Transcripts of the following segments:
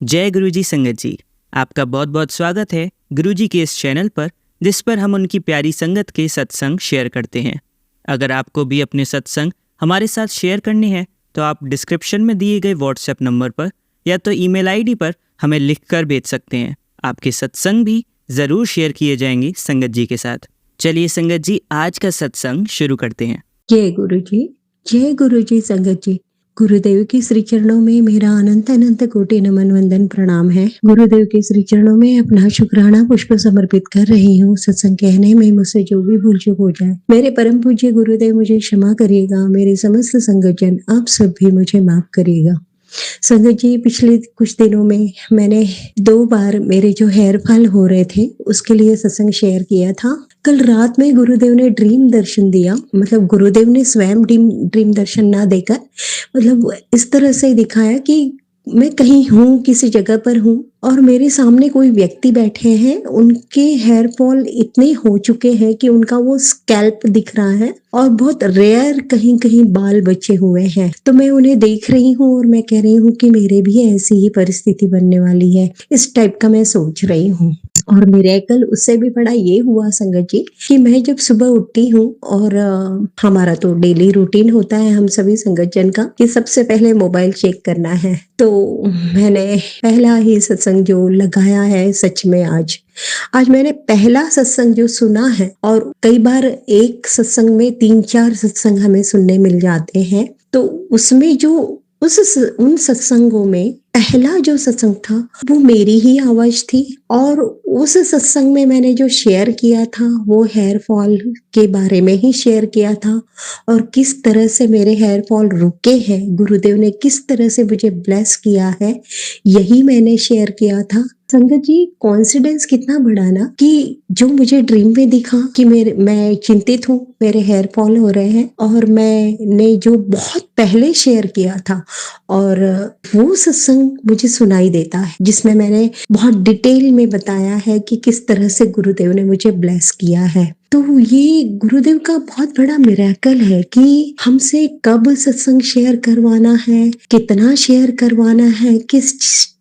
जय गुरुजी संगत जी, आपका बहुत बहुत स्वागत है गुरुजी के इस चैनल पर, जिस पर हम उनकी प्यारी संगत के सत्संग शेयर करते हैं। अगर आपको भी अपने सत्संग हमारे साथ शेयर करने हैं तो आप डिस्क्रिप्शन में दिए गए व्हाट्सएप नंबर पर या तो ईमेल आईडी पर हमें लिखकर भेज सकते हैं। आपके सत्संग भी ज़रूर शेयर किए जाएंगे संगत जी के साथ। चलिए संगत जी, आज का सत्संग शुरू करते हैं। जय गुरु जी संगत जी। गुरुदेव के श्री चरणों में मेरा अनंत अनंत कोटि नमन वंदन प्रणाम है। गुरुदेव के श्री चरणों में अपना शुक्राना पुष्प समर्पित कर रही हूँ। सत्संग कहने में मुझसे जो भी भूल चूक हो जाए, मेरे परम पूज्य गुरुदेव मुझे क्षमा करिएगा। मेरे समस्त संगतजन आप सब भी मुझे माफ करिएगा। संगत जी, पिछले कुछ दिनों में मैंने 2 बार मेरे जो हेयर फॉल हो रहे थे उसके लिए सत्संग शेयर किया था। कल रात में गुरुदेव ने ड्रीम दर्शन दिया। मतलब गुरुदेव ने स्वयं ड्रीम दर्शन ना देकर मतलब इस तरह से दिखाया कि मैं कहीं हूँ, किसी जगह पर हूँ और मेरे सामने कोई व्यक्ति बैठे हैं। उनके हेयर फॉल इतने हो चुके हैं कि उनका वो स्कैल्प दिख रहा है और बहुत रेयर कहीं कहीं बाल बचे हुए हैं। तो मैं उन्हें देख रही हूँ और मैं कह रही हूँ कि मेरे भी ऐसी ही परिस्थिति बनने वाली है। इस टाइप का मैं सोच रही हूँ। और मिरेकल उससे भी बड़ा ये हुआ संगत जी कि मैं जब सुबह उठती हूँ और हमारा तो डेली रूटीन होता है हम सभी संगत जन का कि सबसे पहले मोबाइल चेक करना है। तो मैंने पहला ही सत्संग जो लगाया है, सच में आज मैंने पहला सत्संग जो सुना है, और कई बार एक सत्संग में 3-4 सत्संग हमें सुनने मिल जाते हैं। तो उसमें जो उन सत्संगों में पहला जो सत्संग था वो मेरी ही आवाज थी। और उस सत्संग में मैंने जो शेयर किया था वो हेयर फॉल के बारे में ही शेयर किया था और किस तरह से मेरे हेयर फॉल रुके हैं, गुरुदेव ने किस तरह से मुझे ब्लेस किया है, यही मैंने शेयर किया था। संगत जी, कॉन्फिडेंस कितना बढ़ा ना कि जो मुझे ड्रीम में दिखा कि मैं चिंतित हूँ, मेरे हेयर फॉल हो रहे हैं, और मैंने जो बहुत पहले शेयर किया था और वो सत्संग मुझे सुनाई देता है जिसमें मैंने बहुत डिटेल में बताया है कि किस तरह से गुरुदेव ने मुझे ब्लेस किया है। तो ये गुरुदेव का बहुत बड़ा मिरेकल है कि हमसे कब सत्संग शेयर करवाना है, कितना शेयर करवाना है, किस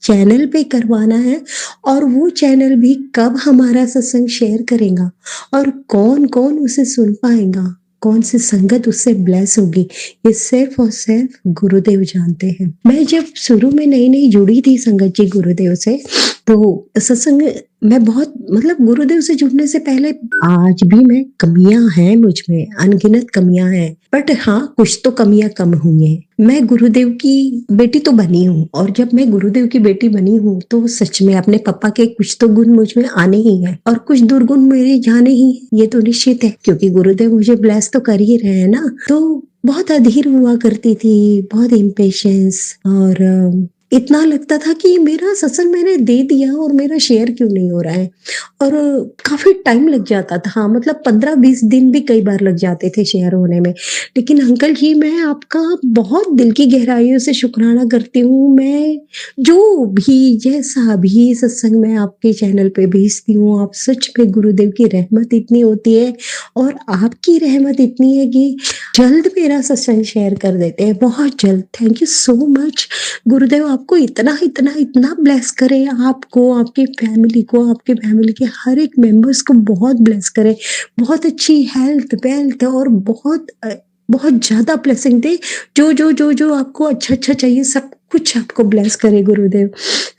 चैनल पे करवाना है, और वो चैनल भी कब हमारा सत्संग शेयर करेगा और कौन कौन उसे सुन पाएगा, कौन सी संगत उससे ब्लेस होगी, ये सिर्फ और सिर्फ गुरुदेव जानते हैं। मैं जब शुरू में नई नई जुड़ी थी संगत जी गुरुदेव से, तो सत्संग मैं बहुत मतलब गुरुदेव से जुड़ने से पहले आज भी मैं कमियां हैं मुझ में, अनगिनत कमियां हैं, बट हाँ कुछ तो कमियां कम हुई हैं। मैं गुरुदेव की बेटी तो बनी हूँ, और जब मैं गुरुदेव की बेटी बनी हूँ तो सच में अपने पापा के कुछ तो गुण मुझ में आने ही हैं और कुछ दुर्गुण मेरे जाने ही, ये तो निश्चित है, क्योंकि गुरुदेव मुझे ब्लेस तो कर ही रहे हैं ना। तो बहुत अधीर हुआ करती थी, बहुत इम्पेशंस, और इतना लगता था कि मेरा सत्संग मैंने दे दिया और मेरा शेयर क्यों नहीं हो रहा है। और काफी टाइम लग जाता था, मतलब 15-20 दिन भी कई बार लग जाते थे शेयर होने में। लेकिन अंकल जी, मैं आपका बहुत दिल की गहराइयों से शुक्राना करती हूँ। मैं जो भी जैसा भी सत्संग मैं आपके चैनल पे भेजती हूँ, आप सच में गुरुदेव की रहमत इतनी होती है और आपकी रहमत इतनी है कि जल्द मेरा सत्संग शेयर कर देते हैं, बहुत जल्द। Thank you so much. गुरुदेव आपको इतना इतना इतना ब्लेस करे, आपको, आपकी फैमिली को, आपके फैमिली के हर एक मेंबर्स को बहुत ब्लेस करे, बहुत अच्छी हेल्थ वेल्थ और बहुत ज्यादा ब्लेसिंग दे। जो आपको अच्छा अच्छा चाहिए सब कुछ आपको ब्लेस करे गुरुदेव।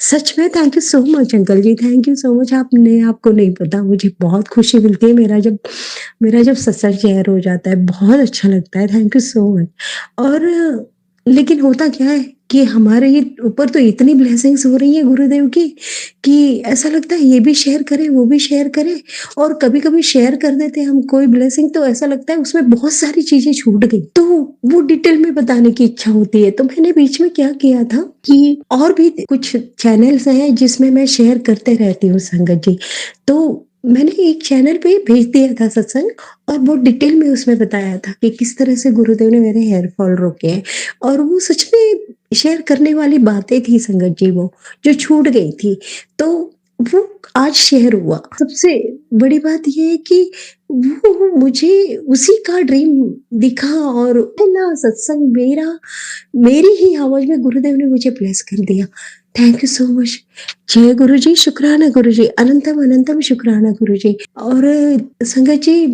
सच में thank you so much uncle ji, thank you so much. आपको नहीं पता मुझे बहुत खुशी मिलती है, मेरा जब सत्संग शेयर हो जाता है बहुत अच्छा लगता है। Thank you so much. और लेकिन होता क्या है कि हमारे ऊपर तो इतनी ब्लेसिंग्स हो रही है गुरुदेव की कि ऐसा लगता है ये भी शेयर करें वो भी शेयर करें। और कभी कभी शेयर कर देते हैं हम कोई ब्लेसिंग, तो ऐसा लगता है उसमें बहुत सारी चीजें छूट गई, तो वो डिटेल में बताने की इच्छा होती है। तो मैंने बीच में क्या किया था कि और भी कुछ चैनल्स हैं जिसमें मैं शेयर करते रहती हूँ संगत जी। तो मैंने एक चैनल पे भेज दिया था सत्संग और बहुत डिटेल में उसमें बताया था कि किस तरह से गुरुदेव ने मेरे हेयर फॉल रोके हैं। और वो सच में शेयर करने वाली बातें थी संगत जी, वो जो छूट गई थी, तो वो आज शेयर हुआ। सबसे बड़ी बात ये है कि वो मुझे उसी का ड्रीम दिखा और पहला सत्संग मेरी ही आवाज में गुरुदेव ने मुझे ब्लेस कर दिया। Thank you so much. जय गुरु जी, शुक्राना गुरु जी, अनंतम अनंतम शुक्राना गुरु जी। और संगत जी,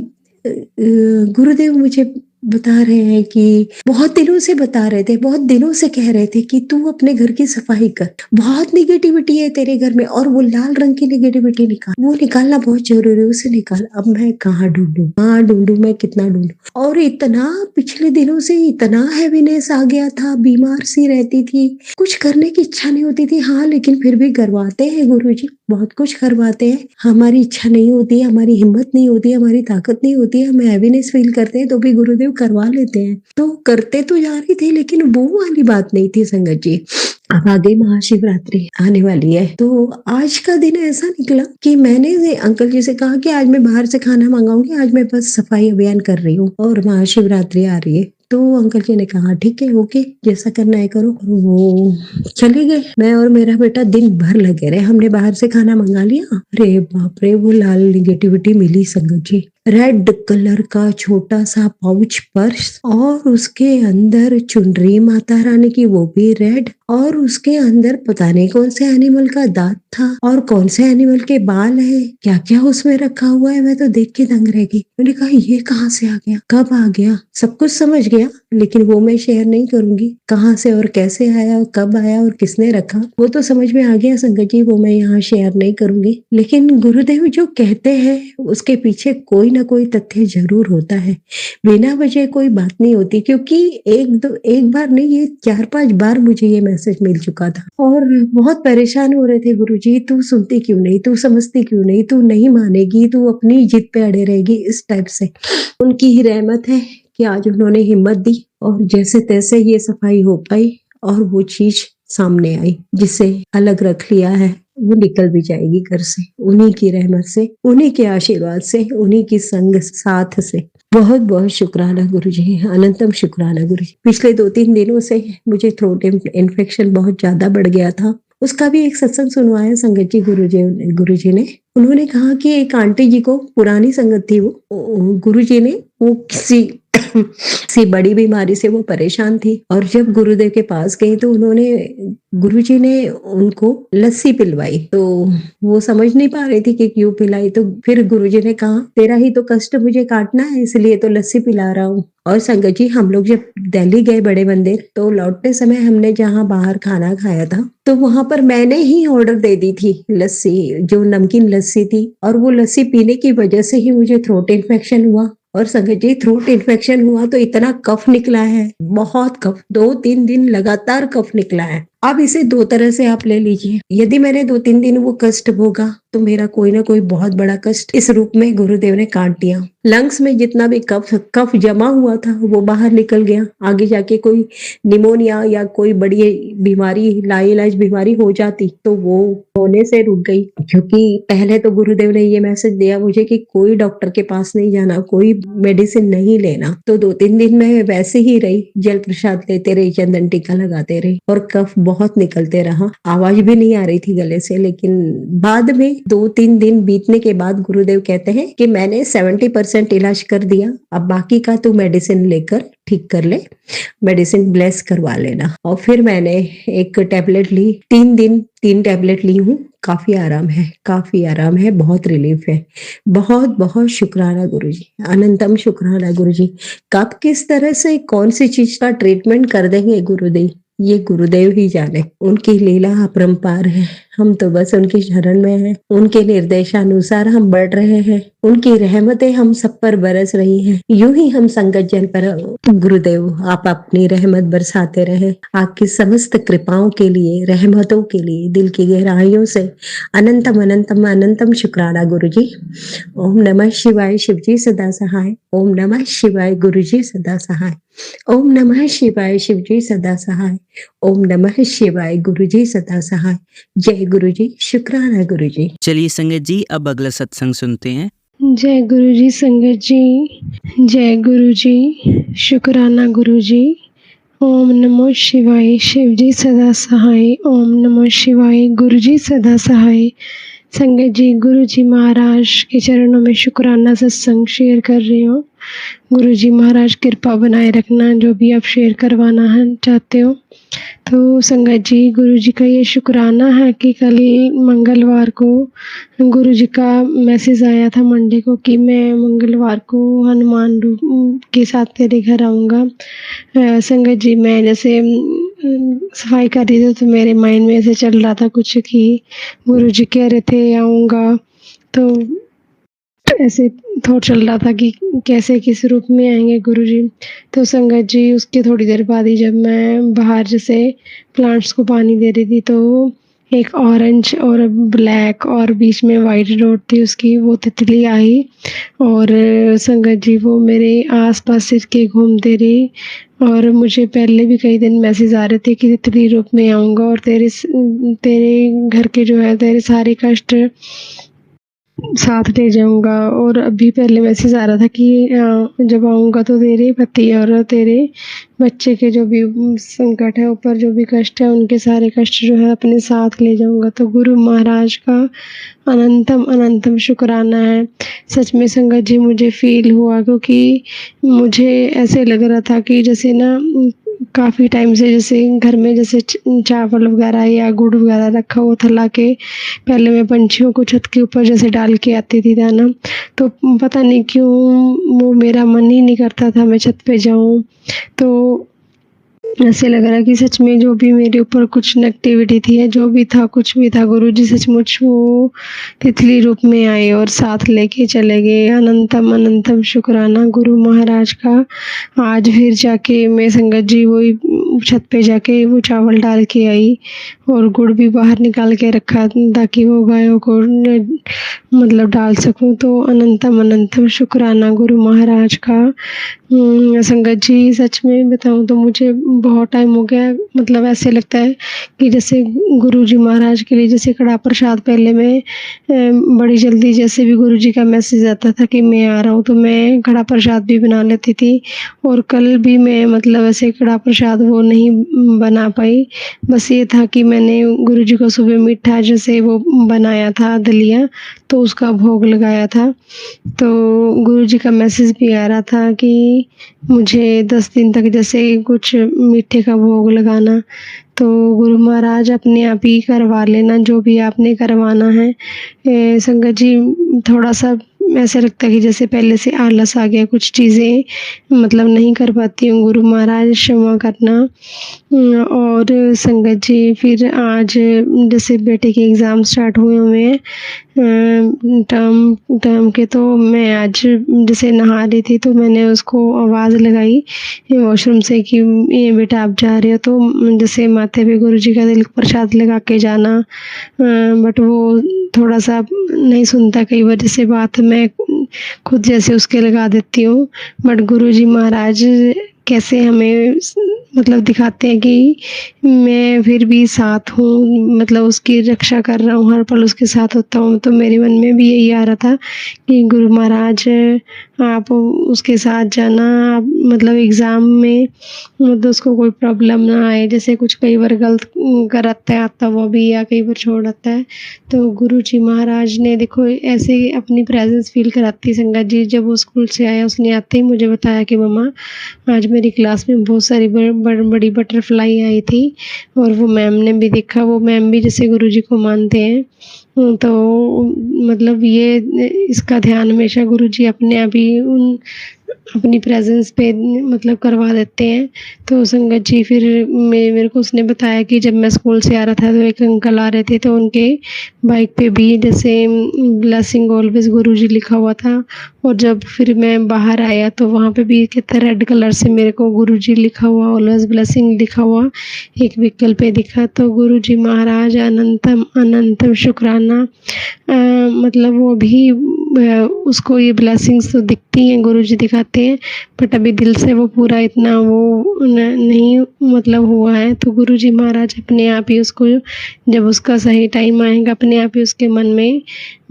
गुरुदेव मुझे बता रहे हैं कि बहुत दिनों से बता रहे थे, बहुत दिनों से कह रहे थे कि तू अपने घर की सफाई कर, बहुत निगेटिविटी है तेरे घर में, और वो लाल रंग की निगेटिविटी निकाल, वो निकालना बहुत जरूरी है, उसे निकाल। अब मैं कहाँ ढूंढूं, मैं कितना ढूंढूं। और इतना पिछले दिनों से इतना हैवीनेस आ गया था, बीमार सी रहती थी, कुछ करने की इच्छा नहीं होती थी। हाँ, लेकिन फिर भी करवाते हैं गुरुजी, बहुत कुछ करवाते हैं। हमारी इच्छा नहीं होती है, हमारी हिम्मत नहीं होती है, हमारी ताकत नहीं होती है, हम हैवीनेस फील करते हैं तो भी गुरुदेव करवा लेते हैं। तो करते तो जा रही थी, लेकिन वो वाली बात नहीं थी संगत जी। अब आगे महाशिवरात्रि आने वाली है, तो आज का दिन ऐसा निकला कि मैंने अंकल जी से कहा कि आज मैं बाहर से खाना मंगाऊंगी, आज मैं बस सफाई अभियान कर रही हूँ और महाशिवरात्रि आ रही है। तो अंकल जी ने कहा ठीक है, ओके, जैसा करना है करो। और वो चले गए। मैं और मेरा बेटा दिन भर लगे रहे। हमने बाहर से खाना मंगा लिया, अरे बाप रे, वो लाल निगेटिविटी मिली संगत जी। रेड कलर का छोटा सा पाउच पर्स, और उसके अंदर चुनरी माता रानी की, वो भी रेड, और उसके अंदर पता नहीं कौन से एनिमल का दांत था और कौन से एनिमल के बाल है, क्या क्या उसमें रखा हुआ है। मैं तो देख के दंग रह गई। मैंने कहा ये कहाँ से आ गया, कब आ गया, सब कुछ समझ गया, लेकिन वो मैं शेयर नहीं करूंगी, कहाँ से और कैसे आया, कब आया और किसने रखा, वो तो समझ में आ गया संगत जी, वो मैं यहाँ शेयर नहीं करूंगी। लेकिन गुरुदेव जो कहते हैं उसके पीछे कोई ना कोई तथ्य जरूर होता है, बिना वजह कोई बात नहीं होती। क्योंकि एक बार नहीं, ये 4-5 बार मुझे ये मैसेज मिल चुका था और बहुत परेशान हो रहे थे, गुरुजी तू सुनती क्यों नहीं, तू समझती क्यों नहीं, तू नहीं मानेगी, तू अपनी जिद पे अड़े रहेगी, इस टाइप से। उनकी ही रहमत है कि आज उन्होंने हिम्मत दी और जैसे तैसे ये सफाई हो पाई और वो चीज सामने आई जिसे अलग रख लिया है, वो निकल भी जाएगी घर से, उन्हीं की रहमत से, उन्हीं के आशीर्वाद से, उन्हीं की संग साथ से। बहुत बहुत शुक्राना गुरुजी, अनंतम शुक्राना गुरुजी। पिछले 2-3 दिनों से मुझे थ्रोट इन्फेक्शन बहुत ज्यादा बढ़ गया था, उसका भी एक सत्संग सुनवाया संगत जी गुरुजी ने। उन्होंने कहा कि एक आंटी जी को, पुरानी संगत थी वो, गुरुजी ने, वो किसी बड़ी बीमारी से वो परेशान थी और जब गुरुदेव के पास गई तो गुरुजी ने उनको लस्सी पिलवाई। तो वो समझ नहीं पा रही थी कि क्यों पिलाई, तो फिर गुरुजी ने कहा तेरा ही तो कष्ट मुझे काटना है, इसलिए तो लस्सी पिला रहा हूँ। और संगत जी, हम लोग जब दिल्ली गए बड़े मंदिर, तो लौटते समय हमने जहाँ बाहर खाना खाया था, तो वहां पर मैंने ही ऑर्डर दे दी थी लस्सी, जो नमकीन लस्सी थी, और वो लस्सी पीने की वजह से ही मुझे थ्रोट इन्फेक्शन हुआ। और संगत जी, थ्रोट इन्फेक्शन हुआ तो इतना कफ निकला है, बहुत कफ, 2-3 दिन लगातार कफ निकला है। अब इसे 2 तरह से आप ले लीजिए। यदि मैंने 2-3 दिन वो कष्ट भोगा तो मेरा कोई ना कोई बहुत बड़ा कष्ट इस रूप में गुरुदेव ने काट दिया। लंग्स में जितना भी कफ जमा हुआ था वो बाहर निकल गया। आगे जाके कोई निमोनिया या कोई बड़ी बीमारी, लाइलाज बीमारी हो जाती तो वो होने से रुक गई। क्योंकि पहले तो गुरुदेव ने ये मैसेज दिया मुझे कि कोई डॉक्टर के पास नहीं जाना, कोई मेडिसिन नहीं लेना। तो 2-3 दिन मैं वैसे ही रही, जल प्रसाद लेते रही, चंदन टीका लगाते रही और कफ बहुत निकलते रहा, आवाज भी नहीं आ रही थी गले से। लेकिन बाद में 2-3 दिन बीतने के बाद गुरुदेव कहते हैं कि मैंने 70% इलाज कर दिया, अब बाकी का तू मेडिसिन लेकर ठीक कर ले, मेडिसिन ब्लेस करवा लेना। और फिर मैंने एक टैबलेट ली, 3 दिन 3 टैबलेट ली हूँ, काफी आराम है, काफी आराम है, बहुत रिलीफ है। बहुत बहुत शुक्राना गुरुजी, अनंतम शुक्राना गुरुजी। कब किस तरह से कौन सी चीज का ट्रीटमेंट कर देंगे गुरुदेव, ये गुरुदेव ही जाने, उनकी लीला अपरंपार है। हम तो बस उनकी शरण में हैं, उनके निर्देशानुसार हम बढ़ रहे हैं, उनकी रहमतें हम सब पर बरस रही हैं। यूं ही हम संगत जन पर गुरुदेव आप अपनी रहमत बरसाते रहे। आपकी समस्त कृपाओं के लिए, रहमतों के लिए दिल की गहराइयों से अनंतम अनंतम अनंतम शुक्राना गुरुजी। ओम नमः शिवाय, शिवजी सदा सहाय। ओम नमः शिवाय, गुरुजी सदा सहाय। ओम नमः शिवाय, शिवजी सदा सहाय। ओम नमः शिवाय, गुरुजी सदा सहाय। जय गुरुजी, शुक्राना गुरुजी। चलिए संगत जी, अब अगला सत्संग सुनते हैं। जय गुरुजी संगत जी, जय गुरुजी, शुक्राना गुरुजी। ओम नमो शिवाय, शिवजी सदा सहाय। ओम नमो शिवाय, गुरुजी सदा सहाय। संगत जी, गुरुजी महाराज के चरणों में शुक्राना सत्संग शेयर कर रही हूँ। गुरुजी महाराज कृपा बनाए रखना, जो भी आप शेयर करवाना है चाहते हो। तो संगत जी, गुरुजी का ये शुक्राना है कि कल मंगलवार को गुरुजी का मैसेज आया था मंडे को कि मैं मंगलवार को हनुमान रूप के साथ तेरे घर आऊँगा। संगत जी, मैं जैसे सफाई कर रही थी तो मेरे माइंड में ऐसे चल रहा था कुछ कि गुरुजी कह रहे थे आऊँगा, तो ऐसे थॉट चल रहा था कि कैसे किस रूप में आएंगे गुरुजी। तो संगत जी, उसके थोड़ी देर बाद ही जब मैं बाहर जैसे प्लांट्स को पानी दे रही थी तो एक ऑरेंज और ब्लैक और बीच में वाइट डॉट थी उसकी, वो तितली आई और संगत जी वो मेरे आसपास सिर के घूमते रही। और मुझे पहले भी कई दिन मैसेज आ रहे थे कि तितली रूप में आऊँगा और तेरे घर के जो है तेरे सारे कष्ट साथ ले जाऊँगा। और अभी पहले मैसेज आ रहा था कि जब आऊँगा तो तेरे पति और तेरे बच्चे के जो भी संकट है, ऊपर जो भी कष्ट है, उनके सारे कष्ट जो है अपने साथ ले जाऊँगा। तो गुरु महाराज का अनंतम अनंतम शुक्राना है। सच में संगत जी, मुझे फ़ील हुआ क्योंकि मुझे ऐसे लग रहा था कि जैसे ना काफ़ी टाइम से जैसे घर में जैसे चावल वगैरह या गुड़ वगैरह रखा हुआ था लाके, पहले मैं पंछियों को छत के ऊपर जैसे डाल के आती थी दाना, तो पता नहीं क्यों वो मेरा मन ही नहीं करता था मैं छत पे जाऊँ। तो ऐसे लग रहा है कि सच में जो भी मेरे ऊपर कुछ नेगेटिविटी थी या जो भी था कुछ भी था, गुरुजी सचमुच वो तितली रूप में आए और साथ लेके चले गए। अनंतम अनंतम शुक्राना गुरु महाराज का। आज फिर जाके मैं संगत जी वही छत पे जाके वो चावल डाल के आई और गुड़ भी बाहर निकाल के रखा ताकि वो गायों को मतलब डाल सकूं। तो अनंतम अनंतम शुक्राना गुरु महाराज का। संगत जी, सच में बताऊं तो मुझे बहुत टाइम हो गया, मतलब ऐसे लगता है कि जैसे गुरुजी महाराज के लिए जैसे कड़ा प्रसाद पहले मैं बड़ी जल्दी जैसे भी गुरुजी का मैसेज आता था कि मैं आ रहा हूँ तो मैं कड़ा प्रसाद भी बना लेती थी। और कल भी मैं मतलब ऐसे कड़ा प्रसाद वो नहीं बना पाई, बस ये था कि मैंने गुरुजी को सुबह मीठा जैसे वो बनाया था दलिया, तो उसका भोग लगाया था। तो गुरुजी का मैसेज भी आ रहा था कि मुझे 10 दिन तक जैसे कुछ मीठे का भोग लगाना। तो गुरु महाराज अपने आप ही करवा लेना जो भी आपने करवाना है। संगत जी, थोड़ा सा ऐसा लगता है कि जैसे पहले से आलस आ गया, कुछ चीज़ें मतलब नहीं कर पाती हूँ, गुरु महाराज क्षमा करना। और संगत जी, फिर आज जैसे बेटे के एग्ज़ाम स्टार्ट हुए हुए हैं टर्म के, तो मैं आज जैसे नहा रही थी तो मैंने उसको आवाज़ लगाई वॉशरूम से कि ये बेटा आप जा रहे हो तो जैसे माथे पे गुरुजी का तिलक प्रसाद लगा के जाना। बट वो थोड़ा सा नहीं सुनता, कई बार जैसे बात मैं खुद जैसे उसके लगा देती हूँ, बट गुरुजी महाराज कैसे हमें मतलब दिखाते हैं कि मैं फिर भी साथ हूँ, मतलब उसकी रक्षा कर रहा हूँ, हर पल उसके साथ होता हूँ। तो मेरे मन में भी यही आ रहा था कि गुरु महाराज आप उसके साथ जाना, आप मतलब एग्ज़ाम में मतलब उसको कोई प्रॉब्लम ना आए, जैसे कुछ कई बार गलत कराता है आता वो भी या कई बार छोड़ आता है। तो गुरुजी महाराज ने देखो ऐसे अपनी प्रेजेंस फील कराती है। संगत जी, जब वो स्कूल से आया उसने आते ही मुझे बताया कि मम्मा आज मेरी क्लास में बहुत सारी बड़ी बटरफ्लाई आई थी और वो मैम ने भी देखा, वो मैम भी जैसे गुरुजी को मानते हैं। तो मतलब ये इसका ध्यान हमेशा गुरुजी अपने आप ही उन अपनी प्रेजेंस पे मतलब करवा देते हैं। तो संगत जी, फिर मेरे को उसने बताया कि जब मैं स्कूल से आ रहा था तो एक अंकल आ रहे थे, तो उनके बाइक पे भी जैसे ब्लेसिंग ऑलवेज गुरुजी लिखा हुआ था। और जब फिर मैं बाहर आया तो वहाँ पे भी कितना रेड कलर से मेरे को गुरुजी लिखा हुआ, ऑलवेज ब्लेसिंग लिखा हुआ एक व्हीकल पे दिखा। तो गुरुजी महाराज अनंतम अनंतम शुक्राना। मतलब वो भी उसको ये ब्लेसिंग्स तो दिखती हैं, गुरुजी दिखाते हैं, बट अभी दिल से वो पूरा इतना वो नहीं मतलब हुआ है। तो गुरुजी महाराज अपने आप ही उसको, जब उसका सही टाइम आएगा, अपने आप ही उसके मन में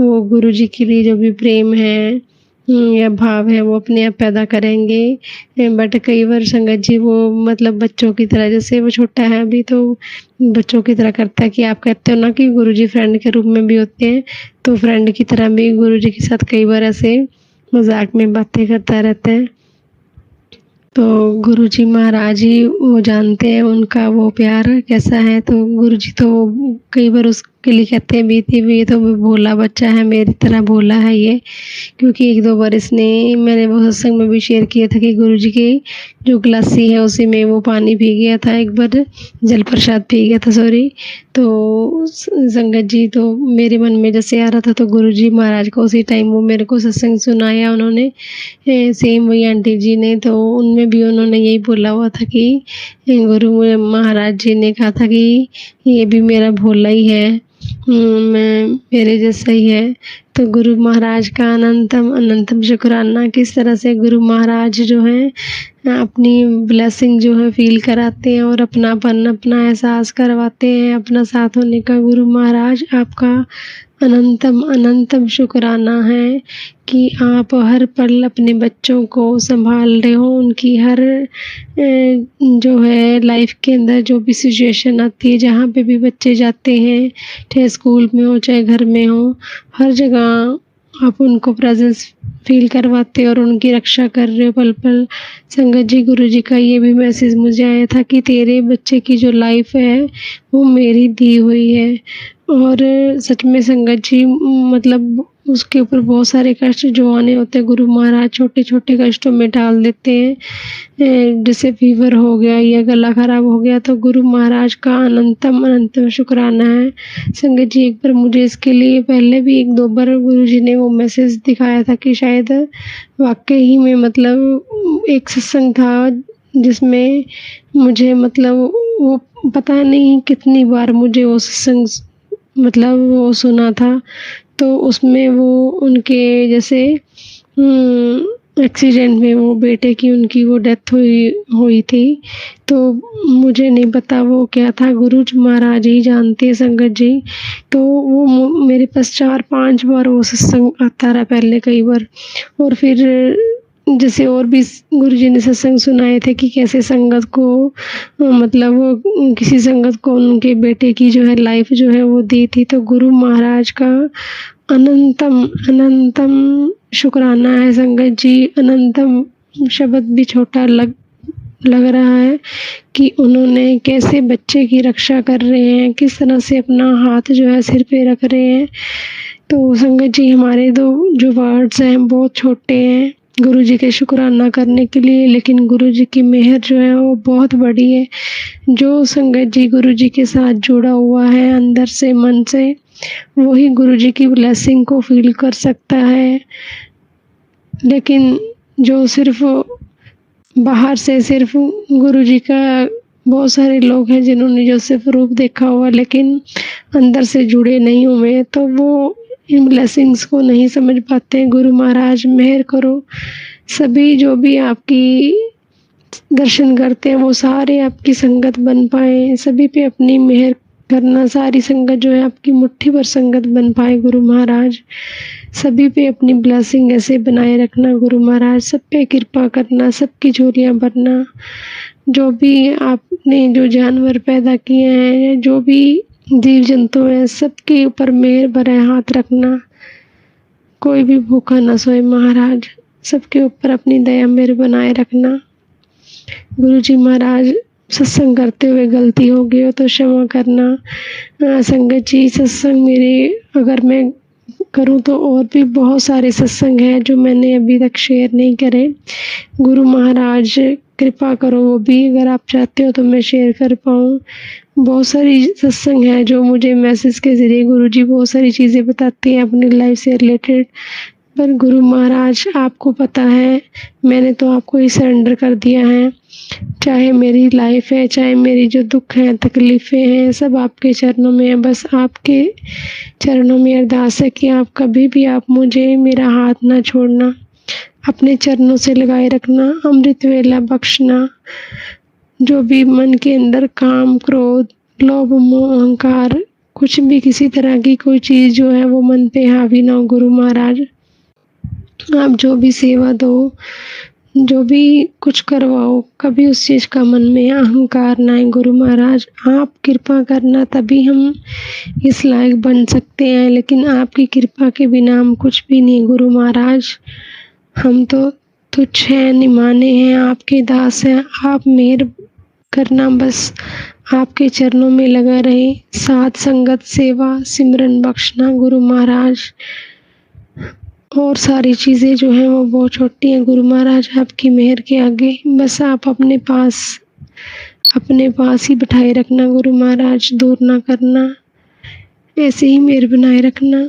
वो गुरुजी के लिए जो भी प्रेम है या भाव है वो अपने आप पैदा करेंगे। बट कई बार संगत जी वो मतलब बच्चों की तरह, जैसे वो छोटा है अभी तो बच्चों की तरह करता है कि आप कहते हो ना कि गुरुजी फ्रेंड के रूप में भी होते हैं, तो फ्रेंड की तरह भी गुरुजी के साथ कई बार ऐसे मजाक में बातें करता रहता है। तो गुरुजी महाराज ही वो जानते हैं उनका वो प्यार कैसा है। तो गुरुजी तो कई बार उसके लिए कहते हैं बीती हुई ये तो भोला बच्चा है, मेरी तरह भोला है ये। क्योंकि 1-2 बार इसने मैंने वो सत्संग में भी शेयर किया था कि गुरुजी की जो गलासी है उसी में वो पानी पी गया था, एक बार जल प्रसाद पी गया था, सॉरी। तो संगत जी तो मेरे मन में जैसे आ रहा था तो गुरुजी महाराज को उसी टाइम वो मेरे को सत्संग सुनाया उन्होंने, सेम वही आंटी जी ने। तो उनमें भी उन्होंने यही बोला हुआ था कि गुरु महाराज जी ने कहा था कि ये भी मेरा भोला ही है, मैं मेरे जैसा ही है। तो गुरु महाराज का अनंतम शुक्राना। किस तरह से गुरु महाराज जो है अपनी ब्लेसिंग जो है फील कराते हैं और अपनापन अपना एहसास करवाते हैं, अपना साथ होने का। गुरु महाराज आपका अनंतम शुक्राना है कि आप हर पल अपने बच्चों को संभाल रहे हो। उनकी हर जो है लाइफ के अंदर जो भी सिचुएशन आती है, जहाँ पे भी बच्चे जाते हैं, चाहे स्कूल में हो चाहे घर में हो, हर जगह आप उनको प्रेजेंस फील करवाते और उनकी रक्षा कर रहे हो पल पल। संगत जी गुरुजी का ये भी मैसेज मुझे आया था कि तेरे बच्चे की जो लाइफ है वो मेरी दी हुई है। और सच में संगत जी मतलब उसके ऊपर बहुत सारे कष्ट जो आने होते हैं गुरु महाराज छोटे छोटे कष्टों में डाल देते हैं। जैसे फीवर हो गया या गला खराब हो गया तो गुरु महाराज का अनंतम शुक्राना है। संगत जी एक बार मुझे इसके लिए पहले भी 1-2 बार गुरुजी ने वो मैसेज दिखाया था कि शायद वाकई ही में मतलब एक सत्संग था जिसमें मुझे मतलब वो पता नहीं कितनी बार मुझे वो सत्संग मतलब वो सुना था। तो उसमें वो उनके जैसे एक्सीडेंट में वो बेटे की उनकी वो डेथ हुई थी। तो मुझे नहीं पता वो क्या था, गुरु महाराज ही जानते हैं संगत जी। तो वो मेरे पास 4-5 बार वो सत्संग आता रहा पहले कई बार। और फिर जैसे और भी गुरुजी ने सत्संग सुनाए थे कि कैसे संगत को मतलब किसी संगत को उनके बेटे की जो है लाइफ जो है वो दी थी। तो गुरु महाराज का अनंतम शुक्राना है संगत जी। अनंतम शब्द भी छोटा लग रहा है कि उन्होंने कैसे बच्चे की रक्षा कर रहे हैं, किस तरह से अपना हाथ जो है सिर पे रख रहे हैं। तो संगत जी हमारे जो वर्ड्स हैं बहुत छोटे हैं गुरुजी के शुक्राना करने के लिए, लेकिन गुरुजी की मेहर जो है वो बहुत बड़ी है। जो संगत जी गुरुजी के साथ जुड़ा हुआ है अंदर से मन से, वही गुरुजी की ब्लेसिंग को फील कर सकता है। लेकिन जो सिर्फ बाहर से सिर्फ गुरुजी का बहुत सारे लोग हैं जिन्होंने जो सिर्फ रूप देखा हुआ लेकिन अंदर से जुड़े नहीं हुए, तो वो इन ब्लेसिंग्स को नहीं समझ पाते। गुरु महाराज मेहर करो, सभी जो भी आपकी दर्शन करते हैं वो सारे आपकी संगत बन पाए, सभी पे अपनी मेहर करना, सारी संगत जो है आपकी मुट्ठी भर संगत बन पाए। गुरु महाराज सभी पे अपनी ब्लेसिंग ऐसे बनाए रखना। गुरु महाराज सब पे कृपा करना, सबकी झोलियाँ भरना। जो भी आपने जो जानवर पैदा किए हैं, जो भी जीव जंतु हैं, सबके ऊपर मेहर भरे हाथ रखना। कोई भी भूखा न सोए महाराज, सबके ऊपर अपनी दया मेहर बनाए रखना। गुरुजी महाराज सत्संग करते हुए गलती हो गई हो तो क्षमा करना। संगत जी सत्संग मेरे अगर मैं करूं तो और भी बहुत सारे सत्संग हैं जो मैंने अभी तक शेयर नहीं करे। गुरु महाराज कृपा करो वो भी अगर आप चाहते हो तो मैं शेयर कर पाऊँ। बहुत सारी सत्संग है जो मुझे मैसेज के ज़रिए गुरुजी बहुत सारी चीज़ें बताते हैं अपनी लाइफ से रिलेटेड, पर गुरु महाराज आपको पता है मैंने तो आपको ही सरेंडर कर दिया है। चाहे मेरी लाइफ है, चाहे मेरी जो दुख है तकलीफ़ें हैं, सब आपके चरणों में है। बस आपके चरणों में अरदास है कि आप कभी भी आप मुझे मेरा हाथ ना छोड़ना, अपने चरणों से लगाए रखना, अमृत वेला बख्शना। जो भी मन के अंदर काम क्रोध लोभ मोह अहंकार कुछ भी किसी तरह की कोई चीज़ जो है वो मन पे हावी ना हो। गुरु महाराज आप जो भी सेवा दो, जो भी कुछ करवाओ, कभी उस चीज़ का मन में अहंकार ना आए। गुरु महाराज आप कृपा करना, तभी हम इस लायक बन सकते हैं, लेकिन आपकी कृपा के बिना हम कुछ भी नहीं। गुरु महाराज हम तो तुच्छ हैं, निमाने हैं, आपके दास हैं। आप मेहर करना, बस आपके चरणों में लगा रहे। साथ संगत, सेवा, सिमरन बख्शना गुरु महाराज। और सारी चीज़ें जो हैं वो बहुत छोटी हैं गुरु महाराज आपकी मेहर के आगे। बस आप अपने पास ही बिठाए रखना गुरु महाराज, दूर ना करना, ऐसे ही मेहर बनाए रखना।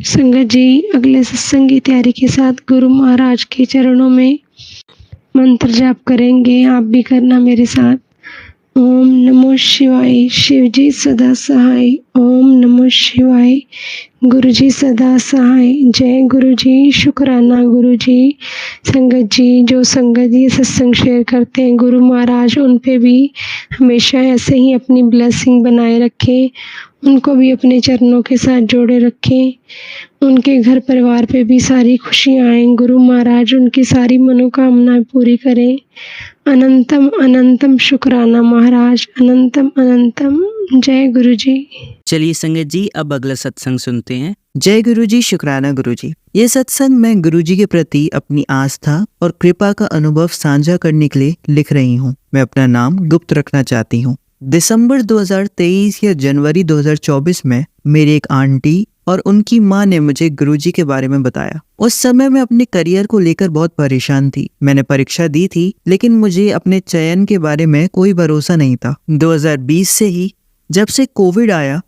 संगत जी, अगले सत्संग की तैयारी के साथ गुरु महाराज के चरणों में मंत्र जाप करेंगे। आप भी करना मेरे साथ। ओम नमो शिवाय, शिव जी सदा सहाय। ओम नमो शिवाय, गुरु जी सदा सहाय। जय गुरु जी, शुक्राना गुरु जी। संगत जी, जो संगत ये सत्संग शेयर करते हैं गुरु महाराज उन पे भी हमेशा ऐसे ही अपनी ब्लेसिंग बनाए रखें, उनको भी अपने चरणों के साथ जोड़े रखें। उनके घर परिवार पे भी सारी खुशियाँ आएं। गुरु महाराज उनकी सारी मनोकामनाएं पूरी करें। अनंतम अनंतम शुक्राना महाराज, अनंतम अनंतम। जय गुरु जी। चलिए संगत जी, अब अगला सत्संग सुनते हैं। जय गुरु जी, शुक्राना गुरु जी। ये सत्संग मैं गुरु जी के प्रति अपनी आस्था और कृपा का अनुभव साझा करने के लिए लिख रही हूँ। मैं अपना नाम गुप्त रखना चाहती हूँ। दिसंबर 2023 या जनवरी 2024 में मेरी एक आंटी और उनकी माँ ने मुझे गुरुजी के बारे में बताया। उस समय मैं अपने करियर को लेकर बहुत परेशान थी। मैंने परीक्षा दी थी, लेकिन मुझे अपने चयन के बारे में कोई भरोसा नहीं था। 2020 से ही जब से कोविड आया,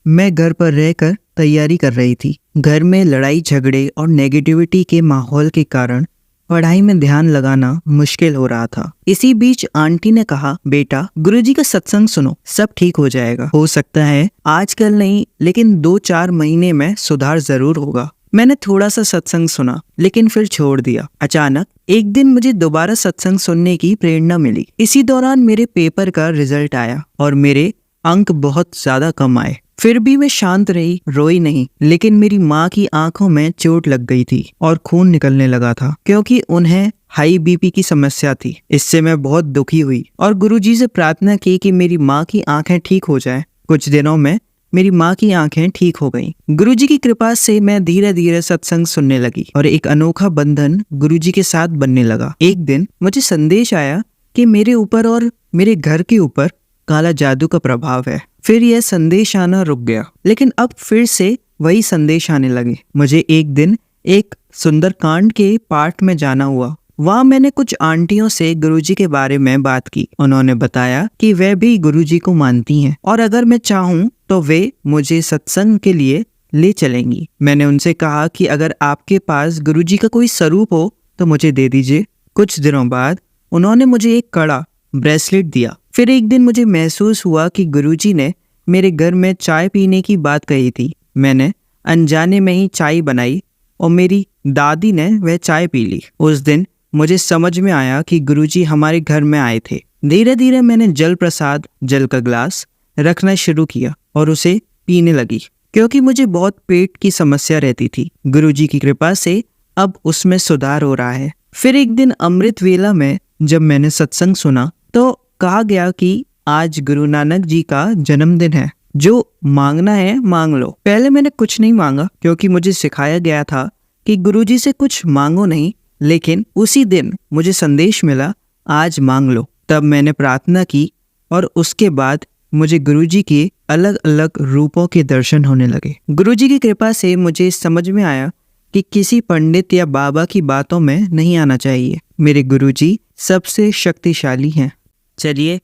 मैं घर पर रहकर तैयारी कर रही थी। घर में लड़ाई झगड़े और नेगेटिविटी के माहौल के कारण पढ़ाई में ध्यान लगाना मुश्किल हो रहा था। इसी बीच आंटी ने कहा, बेटा गुरुजी का सत्संग सुनो, सब ठीक हो जाएगा। हो सकता है आजकल नहीं, लेकिन 2-4 महीने में सुधार जरूर होगा। मैंने थोड़ा सा सत्संग सुना, लेकिन फिर छोड़ दिया। अचानक एक दिन मुझे दोबारा सत्संग सुनने की प्रेरणा मिली। इसी दौरान मेरे पेपर का रिजल्ट आया और मेरे अंक बहुत ज्यादा कम आए। फिर भी मैं शांत रही, रोई नहीं। लेकिन मेरी माँ की आंखों में चोट लग गई थी और खून निकलने लगा था, क्योंकि उन्हें हाई बीपी की समस्या थी। इससे मैं बहुत दुखी हुई और गुरुजी से प्रार्थना की कि मेरी माँ की आंखें ठीक हो जाएं। कुछ दिनों में मेरी माँ की आंखें ठीक हो गईं। गुरुजी की कृपा से मैं धीरे धीरे सत्संग सुनने लगी और एक अनोखा बंधन गुरुजी के साथ बनने लगा। एक दिन मुझे संदेश आया कि मेरे ऊपर और मेरे घर के ऊपर काला जादू का प्रभाव है। फिर यह संदेश आना रुक गया, लेकिन अब फिर से वही संदेश आने लगे। मुझे एक दिन एक सुंदरकांड के पाठ में जाना हुआ। वहाँ मैंने कुछ आंटियों से गुरुजी के बारे में बात की। उन्होंने बताया कि वे भी गुरुजी को मानती हैं और अगर मैं चाहूँ तो वे मुझे सत्संग के लिए ले चलेंगी। मैंने उनसे कहा कि अगर आपके पास गुरुजी का कोई स्वरूप हो तो मुझे दे दीजिए। कुछ दिनों बाद उन्होंने मुझे एक कड़ा ब्रेसलेट दिया। फिर एक दिन मुझे महसूस हुआ कि गुरुजी ने मेरे घर में चाय पीने की बात कही थी। मैंने अनजाने में ही चाय बनाई और मेरी दादी ने वह चाय पी ली। उस दिन मुझे समझ में आया कि गुरुजी हमारे घर में आए थे। धीरे धीरे मैंने जल प्रसाद, जल का ग्लास रखना शुरू किया और उसे पीने लगी, क्योंकि मुझे बहुत पेट की समस्या रहती थी। गुरुजी की कृपा से अब उसमें सुधार हो रहा है। फिर एक दिन अमृत वेला में जब मैंने सत्संग सुना तो कहा गया कि आज गुरु नानक जी का जन्मदिन है, जो मांगना है मांग लो। पहले मैंने कुछ नहीं मांगा, क्योंकि मुझे सिखाया गया था कि गुरुजी से कुछ मांगो नहीं, लेकिन उसी दिन मुझे संदेश मिला, आज मांग लो। तब मैंने प्रार्थना की और उसके बाद मुझे गुरुजी के अलग अलग रूपों के दर्शन होने लगे। गुरुजी की कृपा से मुझे समझ में आया कि किसी पंडित या बाबा की बातों में नहीं आना चाहिए। मेरे गुरुजी सबसे शक्तिशाली हैं। चलिए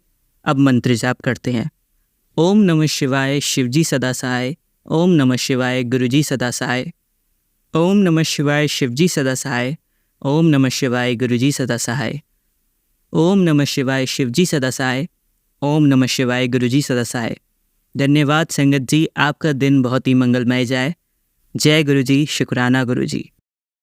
अब मंत्र जाप करते हैं। ओम नमः शिवाय, शिवजी सदा सहाय। ओम नमः शिवाय, गुरुजी सदा सहाय। ओम नमः शिवाय, शिवजी सदा सहाय। ओम नमः शिवाय, गुरुजी सदा सहाय। ओम नमः शिवाय, शिवजी सदा सहाय। ओम नमः शिवाय, गुरुजी सदा सहाय। धन्यवाद संगत जी, आपका दिन बहुत ही मंगलमय जाए। जय गुरुजी, शुक्राना गुरुजी।